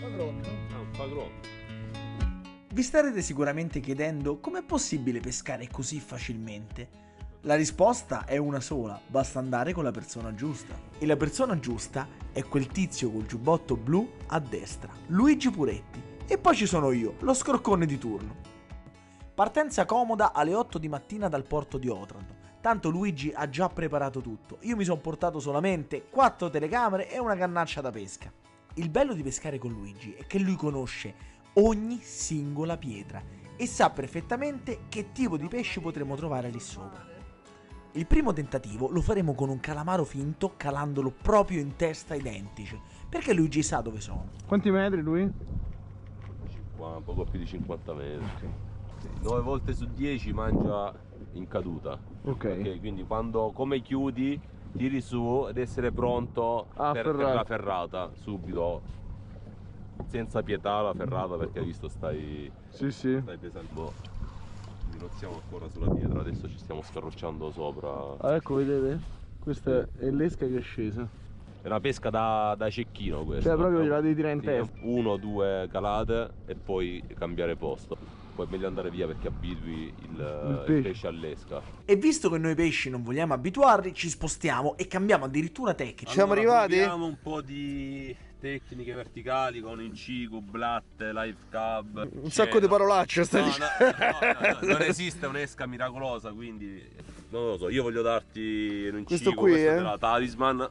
Un fagrotto. Vi starete sicuramente chiedendo com'è possibile pescare così facilmente. La risposta è una sola, basta andare con la persona giusta. E la persona giusta è quel tizio col giubbotto blu a destra, Luigi Puretti. E poi ci sono io, lo scroccone di turno. Partenza comoda alle 8 di mattina dal porto di Otranto. Tanto Luigi ha già preparato tutto. Io mi sono portato solamente 4 telecamere e una cannaccia da pesca. Il bello di pescare con Luigi è che lui conosce ogni singola pietra e sa perfettamente che tipo di pesce potremo trovare lì sopra. Il primo tentativo lo faremo con un calamaro finto calandolo proprio in testa ai dentici, perché Luigi sa dove sono. Quanti metri lui? Poco più di 50 metri. 9 volte su 10 mangia in caduta. Ok. Quindi quando come chiudi tiri su ed essere pronto per la ferrata subito, senza pietà la ferrata, perché hai visto stai pesando. Quindi non siamo ancora sulla pietra, adesso ci stiamo scarrocciando sopra. Ah, ecco, vedete? Questa è l'esca che è scesa. È una pesca da cecchino questa. Cioè proprio la devi tirare in testa. 1 o 2 calate e poi cambiare posto. Poi è meglio andare via perché abitui il pesce all'esca. E visto che noi pesci non vogliamo abituarli, ci spostiamo e cambiamo addirittura tecnica. Siamo arrivati? Abbiamo un po' di tecniche verticali con incigu, blatte, live cab. Un sacco di parolacce stai dicendo. No, non esiste un'esca miracolosa, quindi non lo so. Io voglio darti un incigu, questo qui è della Talisman.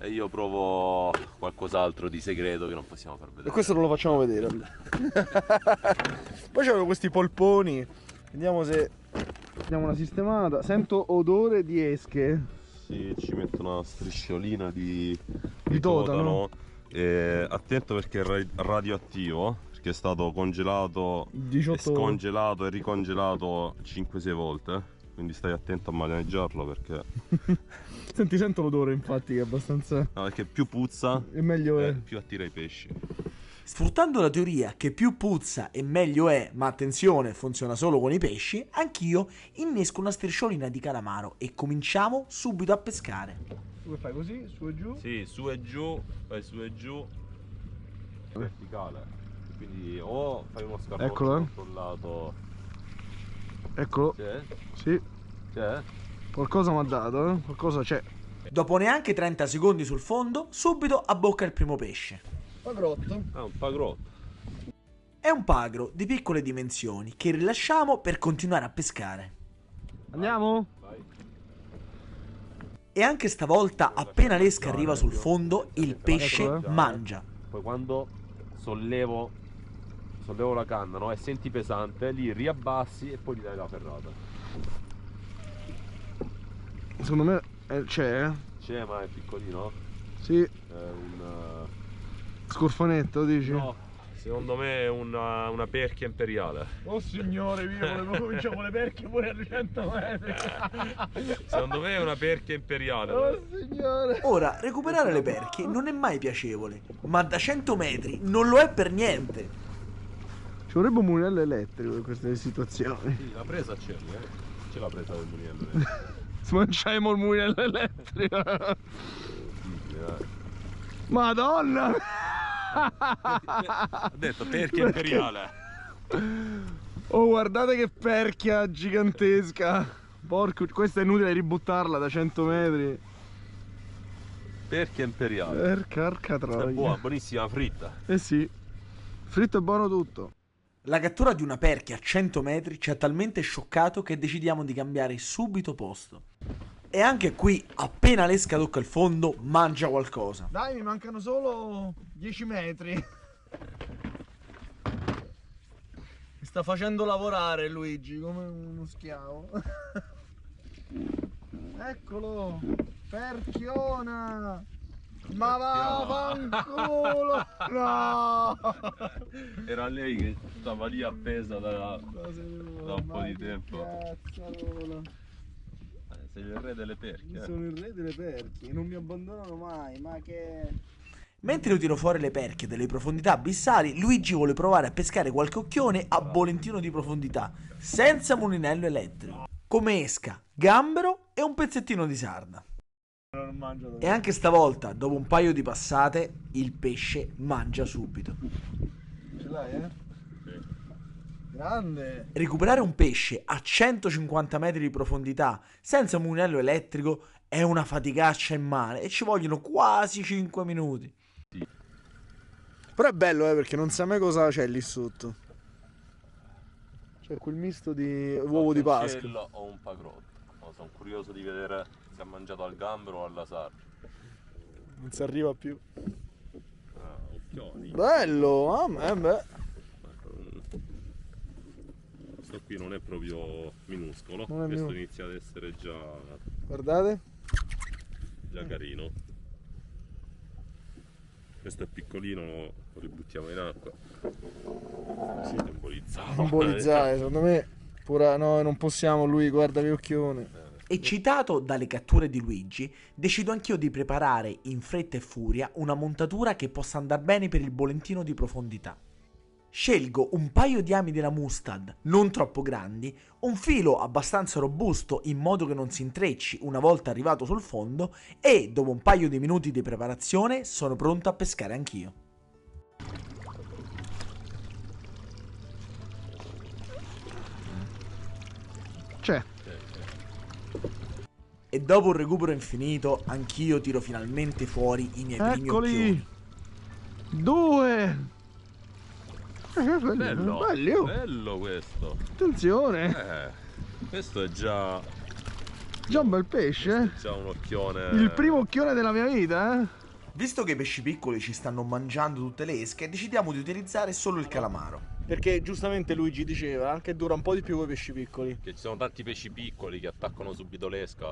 E io provo qualcos'altro di segreto che non possiamo far vedere. E questo non lo facciamo vedere. Poi c'erano questi polponi. Vediamo se diamo una sistemata. Sento odore di esche. Sì, ci metto una strisciolina di totano. Attento perché è radioattivo, perché è stato congelato, 18... scongelato e ricongelato 5-6 volte. Quindi stai attento a maneggiarlo perché... Sento l'odore infatti che è abbastanza... No, perché più puzza e meglio è. Più attira i pesci. Sfruttando la teoria che più puzza e meglio è, ma attenzione, funziona solo con i pesci, anch'io innesco una strisciolina di calamaro e cominciamo subito a pescare. Tu fai così, su e giù? Sì, su e giù, fai su e giù, verticale. Quindi o fai uno scarpoccio controllato. Eccolo. C'è? Sì. C'è? Qualcosa mi ha dato, qualcosa c'è. Dopo neanche 30 secondi sul fondo, subito abbocca il primo pesce. Pagrotto. Ah, un pagrotto. È un pagro di piccole dimensioni che rilasciamo per continuare a pescare. Andiamo? Vai. E anche stavolta, appena l'esca arriva sul fondo, il pesce mangia. Poi quando sollevo la canna, no? E senti pesante, lì riabbassi e poi gli dai la ferrata. Secondo me c'è. C'è, ma è piccolino? Sì. È un... Scorfanetto, dici? No, secondo me è una perchia imperiale. Oh signore mio, cominciamo le perchie pure a 200 metri. Secondo me è una perchia imperiale. Oh signore. Ora, recuperare le perchie non è mai piacevole, ma da 100 metri non lo è per niente. Ci vorrebbe un mulinello elettrico in queste situazioni. Sì, la presa c'è, c'è la presa del mulinello. Smanciamo il mulinello elettrico. Madonna! Ha detto perchia imperiale. Oh, guardate che perchia gigantesca. Porco, questa è inutile ributtarla da 100 metri. Perchia imperiale. Percarca troia. È buona, buonissima, fritta. Eh sì, fritto è buono tutto. La cattura di una perchia a 100 metri ci ha talmente scioccato che decidiamo di cambiare subito posto. E anche qui, appena l'esca tocca il fondo, mangia qualcosa. Dai, mi mancano solo 10 metri. Mi sta facendo lavorare Luigi come uno schiavo. Eccolo, perchiona. Ma vaffanculo! No! Era lei che stava lì appesa da un po' di tempo. Sei il re delle perchie. Sono il re delle perchie, non mi abbandonano mai, ma che... Mentre io tiro fuori le perchie dalle profondità abissali, Luigi vuole provare a pescare qualche occhione a bolentino di profondità, senza mulinello elettrico. Come esca, gambero e un pezzettino di sarda. E anche stavolta, dopo un paio di passate, il pesce mangia subito. Ce l'hai, eh? Sì. Grande. Recuperare un pesce a 150 metri di profondità senza un mulinello elettrico è una faticaccia immane e ci vogliono quasi 5 minuti. Sì. Però è bello, perché non sa mai cosa c'è lì sotto. C'è quel misto di uovo di Pasqua. Un o un pagrotto. No, sono curioso di vedere se ha mangiato al gambero o alla sarda. Non si arriva più. Ah, occhioni. Bello, beh. Questo qui non è proprio minuscolo, Non è questo inizia ad essere già Guardate. carino. Questo è piccolino, lo ributtiamo in acqua. Si temporizzato. Imbolizzare, secondo me. Pura, no, non possiamo, lui, guarda che occhione. Eccitato dalle catture di Luigi, decido anch'io di preparare in fretta e furia una montatura che possa andare bene per il bolentino di profondità. Scelgo un paio di ami della mustad non troppo grandi, un filo abbastanza robusto in modo che non si intrecci una volta arrivato sul fondo e dopo un paio di minuti di preparazione sono pronto a pescare anch'io. C'è. E dopo un recupero infinito anch'io tiro finalmente fuori i miei primi occhioni. Eccoli. 2. Bello, belli, oh. bello questo. Attenzione. Questo è già Già un bel pesce. già un occhione. Il primo occhione della mia vita, Visto che i pesci piccoli ci stanno mangiando tutte le esche, decidiamo di utilizzare solo il calamaro. Perché giustamente Luigi diceva che dura un po' di più con i pesci piccoli. Che ci sono tanti pesci piccoli che attaccano subito l'esca.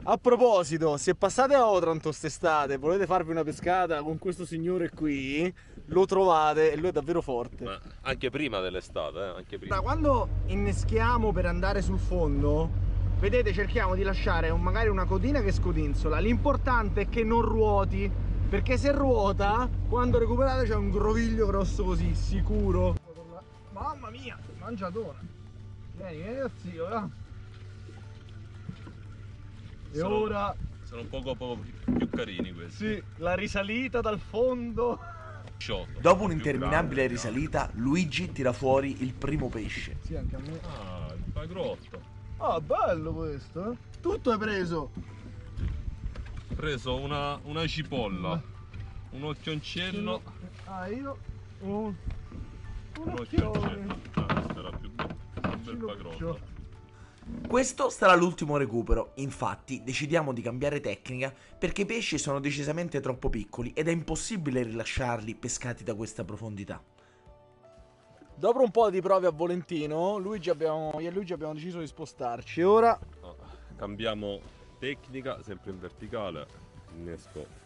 A proposito, se passate a Otranto quest'estate e volete farvi una pescata con questo signore qui, lo trovate e lui è davvero forte. Ma anche prima dell'estate, anche prima. Da quando inneschiamo per andare sul fondo, vedete, cerchiamo di lasciare magari una codina che scodinzola. L'importante è che non ruoti, perché se ruota, quando recuperate c'è un groviglio grosso così, sicuro. Mamma mia, mangiatona. Vieni zio, va. E ora... Sono un poco più carini questi. Sì, la risalita dal fondo. Sciotto. Dopo un'interminabile risalita, Luigi tira fuori il primo pesce. Sì, anche a me. Ah, il pagrotto. Ah, bello questo, eh? Tutto hai preso. Ho preso una cipolla, un occhioncello. Ah, io un Occhioncello. Ah, questo era più un bel pagrotto. Questo sarà l'ultimo recupero, infatti decidiamo di cambiare tecnica perché i pesci sono decisamente troppo piccoli ed è impossibile rilasciarli pescati da questa profondità. Dopo un po' di prove a volentino, io e Luigi abbiamo deciso di spostarci. Ora Cambiamo tecnica, sempre in verticale. Innesco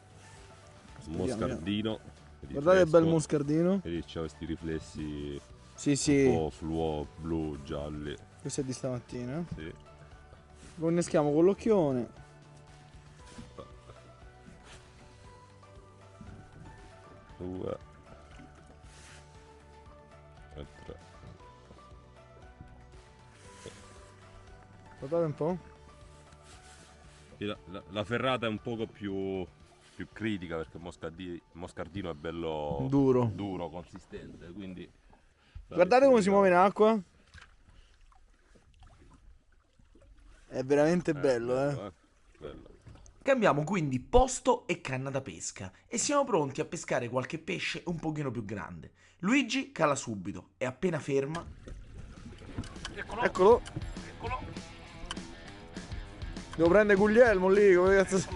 un moscardino. guardate che bel moscardino. Vedi, c'ha questi riflessi Sì, un po' fluo, blu, gialli. questo è di stamattina. Sì. Lo inneschiamo con l'occhione. Due e tre. Guardate un po'. La ferrata è un poco più critica perché il moscardino è bello Duro. consistente, quindi Guardate come si muove in acqua. È veramente bello, bello. Cambiamo quindi posto e canna da pesca e siamo pronti a pescare qualche pesce un pochino più grande. Luigi cala subito e appena ferma... Eccolo. Devo prendere Guglielmo lì, come cazzo si...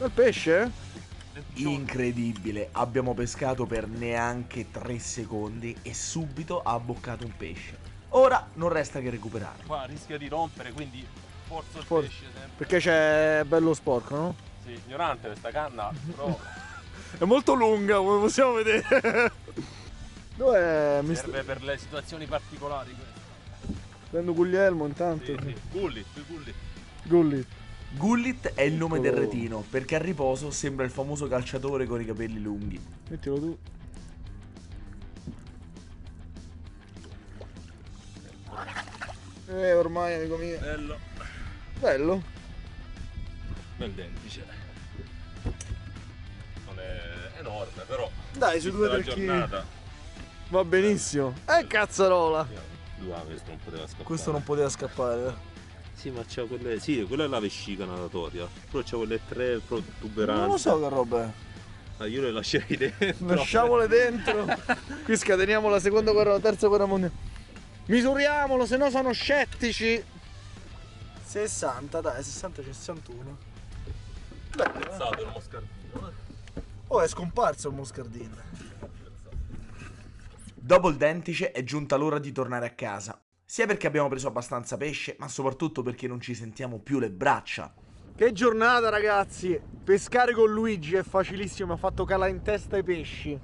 Bel pesce, eh? Incredibile, abbiamo pescato per neanche 3 secondi e subito ha abboccato un pesce. Ora non resta che recuperare. Qua rischia di rompere, quindi forzo il Forse. pesce sempre. Perché c'è bello sporco, no? Sì, ignorante questa canna, però È molto lunga, come possiamo vedere. Dov'è? serve per le situazioni particolari questo. Prendo Guglielmo intanto. Sì. Gullit. Gullit. Gullit è il nome del retino perché a riposo sembra il famoso calciatore con i capelli lunghi. Mettilo tu. Ormai amico mio. Bello. Bello. Bel dendice. Non è enorme, però. Dai, su 2-3 giornata. Va benissimo. Cazzarola. Questo non poteva scappare. Questo non poteva scappare. Sì, ma c'ha quelle. Sì, quella è la vescica natatoria. Però c'ha quelle 3 protuberanze. Non lo so che roba è. Io le lascerei dentro. Lasciamole dentro. Qui scateniamo la seconda guerra, la terza guerra mondiale. Misuriamolo, se no sono scettici. 60, dai, 60, 61. Bello. Pensato il moscardino. Oh, è scomparso il moscardino. Dopo il dendice è giunta l'ora di tornare a casa. Sia perché abbiamo preso abbastanza pesce, ma soprattutto perché non ci sentiamo più le braccia. Che giornata, ragazzi! Pescare con Luigi è facilissimo, mi ha fatto calare in testa i pesci.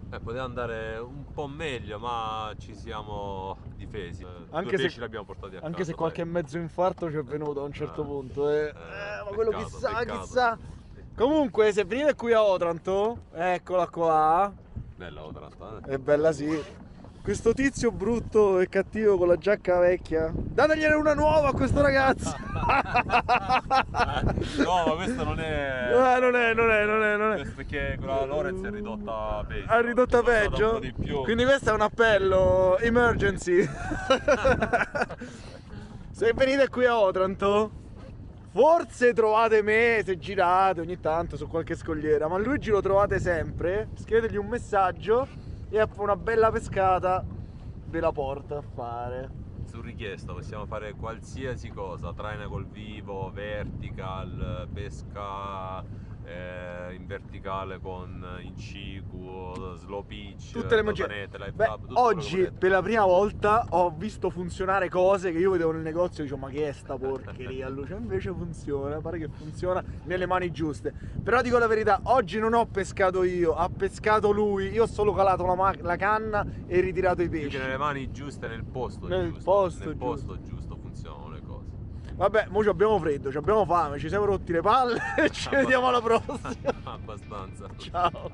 Poteva andare un po' meglio, ma ci siamo difesi. Anche Due se, pesci li abbiamo portati a casa. anche se qualche mezzo infarto ci è venuto a un certo punto. Ma quello peccato, chissà, peccato. chissà. Comunque, se venite qui a Otranto, eccola qua. Bella Otranto, È bella, sì. Questo tizio brutto e cattivo con la giacca vecchia. Dategliene una nuova a questo ragazzo. No, ma questo non è. Non è. Questo perché quella Lorenz è ridotta peggio. Ha ridotta peggio? Un po' di più. Quindi questo è un appello emergency. Se venite qui a Otranto, forse trovate me se girate ogni tanto su qualche scogliera, ma Luigi lo trovate sempre. Scrivetegli un messaggio e una bella pescata ve la porta a fare. Su richiesta possiamo fare qualsiasi cosa, traina col vivo, vertical, pesca in verticale con incicu, slow pitch, Tutte le magie. Oggi per la prima volta ho visto funzionare cose che io vedevo nel negozio e dicevo ma che è sta porcheria, Lucia? Invece funziona, pare che funziona nelle mani giuste. Però dico la verità, oggi non ho pescato io, ha pescato lui, io ho solo calato la canna e ritirato i pesci. Nelle mani giuste, nel posto Nel giusto. posto Nel posto giusto funzionano le cose. Vabbè, mo abbiamo freddo, abbiamo fame, ci siamo rotti le palle e ci vediamo alla prossima. Abbastanza. Ciao.